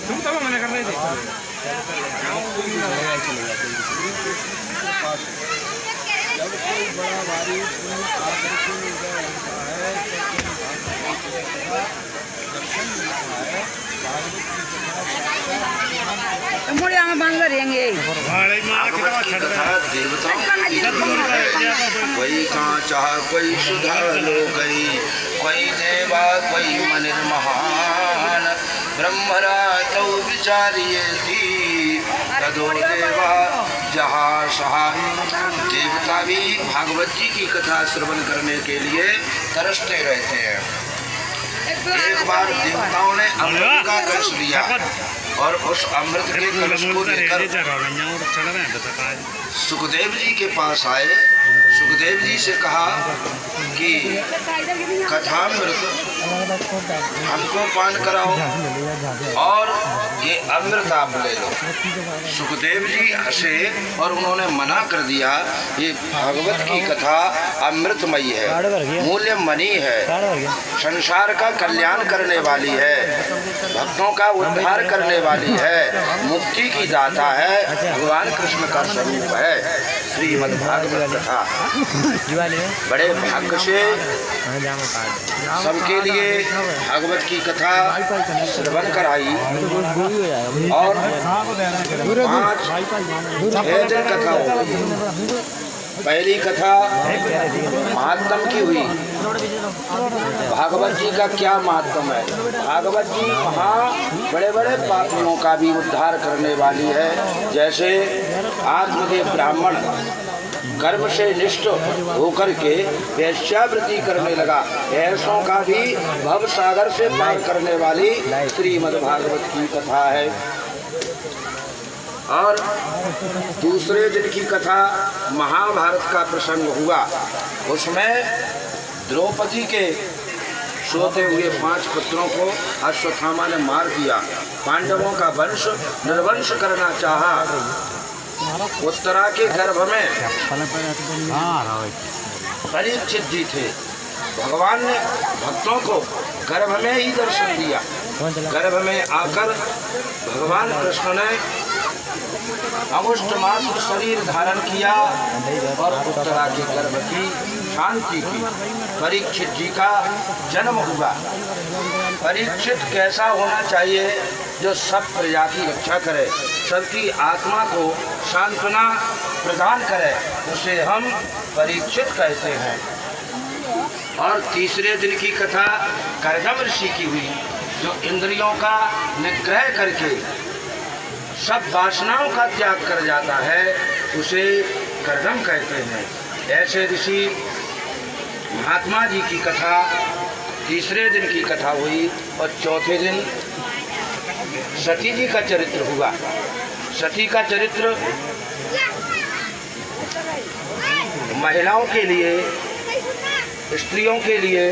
तुम तो मना कर रहे थे। जब कोई बड़ा भारी पुण्य आकर के उदय होता है दर्शन मिलता है। भागवत की मोड़िया में बांध रहेंगे कोई कांचा कोई सुधा लो गई, कोई देवा कोई मनिर्महान, ब्रह्मरातौ विचारिये थी तदो देवा जहाँ सहा। देवता भी भागवत जी की कथा श्रवण करने के लिए तरसते रहते हैं। एक बार देवताओं ने अमृत का कलश लिया और उस अमृत के कलश को लेकर सुखदेव जी के पास आए। सुखदेव जी से कहा कि कथामृत हमको पान कराओ और ये अमृत आप ले लो। सुखदेव जी हंसे और उन्होंने मना कर दिया, ये भागवत की कथा अमृतमयी है, मूल्य मनी है, संसार का कल्याण करने वाली है, भक्तों का उद्धार करने वाली है, मुक्ति की दाता है, भगवान कृष्ण का स्वरूप है। श्रीमद् भागवत कथा बड़े भाग्य से सबके लिए भागवत की कथा श्रवण कराई और 5-6 दिन कथा हो गई। पहली कथा महात्म की हुई। भागवत जी का क्या महात्म है। भागवत जी वहाँ बड़े बड़े पापियों का भी उद्धार करने वाली है। जैसे आत्मदेव ब्राह्मण गर्भ से निष्ठ होकर के वैश्यावृत्ति करने लगा, ऐसों का भी भव सागर से पार करने वाली श्रीमद् भागवत की कथा है। और दूसरे दिन की कथा महाभारत का प्रसंग हुआ। उसमें द्रौपदी के सोते हुए 5 पुत्रों को अश्वत्थामा ने मार दिया। पांडवों का वंश निर्वंश करना चाहा। उत्तरा के गर्भ में परीक्षित जी थे। भगवान ने भक्तों को गर्भ में ही दर्शन दिया। गर्भ में आकर भगवान कृष्ण ने अंगुष्ठ मात्र शरीर धारण किया और उत्तरा के गर्भ की शांति की। परीक्षित जी का जन्म हुआ। परीक्षित कैसा होना चाहिए? जो सब प्रजा की रक्षा करे, सबकी आत्मा को सांत्वना प्रदान करे, उसे हम परीक्षित कहते हैं। और तीसरे दिन की कथा कर्दम ऋषि की हुई। जो इंद्रियों का निग्रह करके सब वासनाओं का त्याग कर जाता है, उसे कर्दम कहते हैं। ऐसे ऋषि महात्मा जी की कथा तीसरे दिन की कथा हुई। और चौथे दिन सती जी का चरित्र हुआ। सती का चरित्र महिलाओं के लिए, स्त्रियों के लिए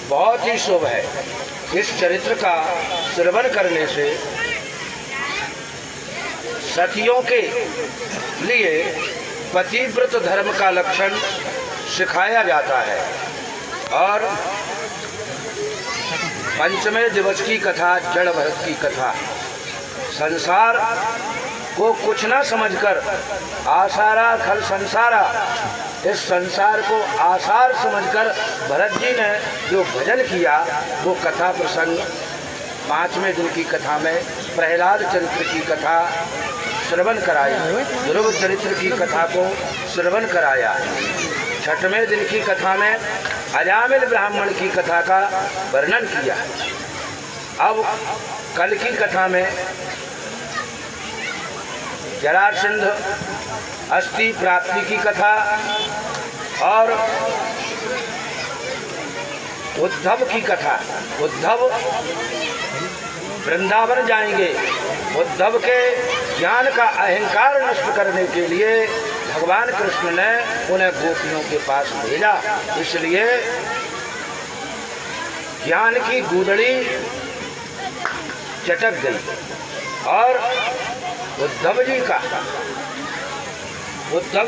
बहुत ही शुभ है। इस चरित्र का श्रवण करने से सतियों के लिए पतिव्रत धर्म का लक्षण सिखाया जाता है। और पंचमें दिवस की कथा जड़ भरत की कथा। संसार को कुछ न समझकर आसारा खल संसारा, इस संसार को आसार समझकर भरत जी ने जो भजन किया, वो कथा प्रसंग 5वें दिन की कथा में प्रहलाद चरित्र की कथा श्रवण कराई। ध्रुव चरित्र की कथा को श्रवण कराया। 6वें दिन की कथा में अजामिल ब्राह्मण की कथा का वर्णन किया। अब कल की कथा में जरासंध अस्थि प्राप्ति की कथा और उद्धव की कथा। उद्धव वृंदावन जाएंगे। उद्धव के ज्ञान का अहंकार नष्ट करने के लिए भगवान कृष्ण ने उन्हें गोपियों के पास भेजा। इसलिए ज्ञान की गूंजड़ी चटक गई। और उद्धव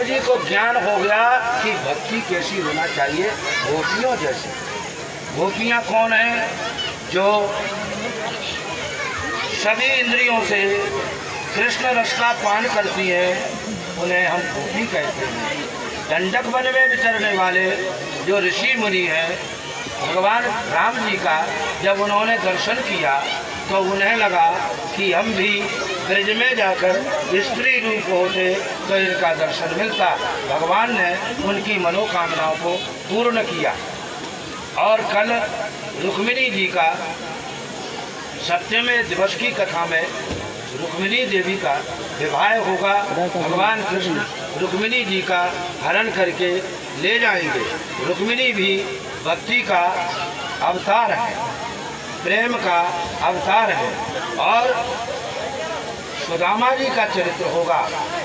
जी को ज्ञान हो गया कि भक्ति कैसी होना चाहिए, गोपियों जैसी। गोपियाँ कौन हैं? जो सभी इंद्रियों से कृष्ण रस का पान करती हैं, उन्हें हम गोपी कहते हैं। दंडक वन में विचरने वाले जो ऋषि मुनि हैं, भगवान राम जी का जब उन्होंने दर्शन किया तो उन्हें लगा कि हम भी ब्रज में जाकर स्त्री रूप होते तो इनका दर्शन मिलता। भगवान ने उनकी मनोकामनाओं को पूर्ण किया। और कल रुक्मिणी जी का सप्तमी दिवस की कथा में रुक्मिणी देवी का विवाह होगा। भगवान कृष्ण रुक्मिणी जी का हरण करके ले जाएंगे। रुक्मिणी भी भक्ति का अवतार है, प्रेम का अवतार है। और सुदामा जी का चरित्र होगा,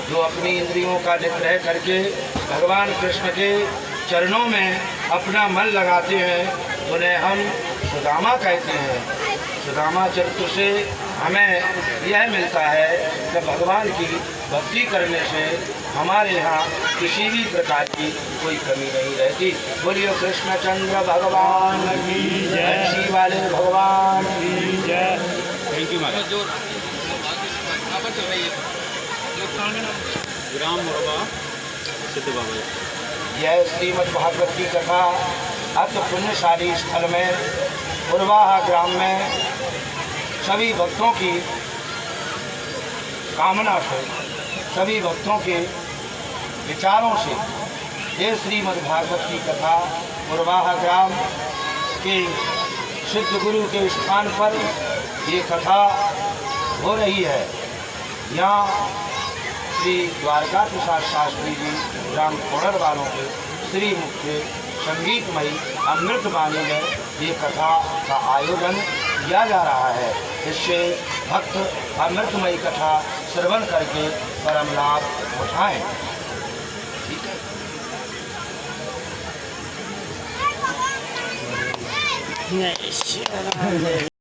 जो अपनी इंद्रियों का निग्रह करके भगवान कृष्ण के चरणों में अपना मन लगाते हैं, उन्हें हम सुदामा कहते हैं। सुदामा चरित्र से हमें यह मिलता है कि भगवान की भक्ति करने से हमारे यहाँ किसी भी प्रकार की कोई कमी नहीं रहती। बोलिए कृष्णचंद्र भगवान की जय, श्री वाले भगवान की जय। थैंक यू महाराज। ग्राम बाबा सिद्ध बाबा। यह श्रीमद् भागवत की कथा अति पुण्यशाली स्थल में पुरवाहा ग्राम में सभी भक्तों की कामना से, सभी भक्तों के विचारों से ये श्रीमद् भागवत की कथा पुरवाहा ग्राम के सिद्ध गुरु के स्थान पर ये कथा हो रही है। यहाँ श्री द्वारका प्रसाद शास्त्री जी ग्राम कोड़र वालों के श्री मुख्य संगीतमयी अमृतवाणी में ये कथा का आयोजन किया जा रहा है। इससे भक्त अमृतमयी कथा श्रवण करके परम लाभ उठाएं। ठीक है।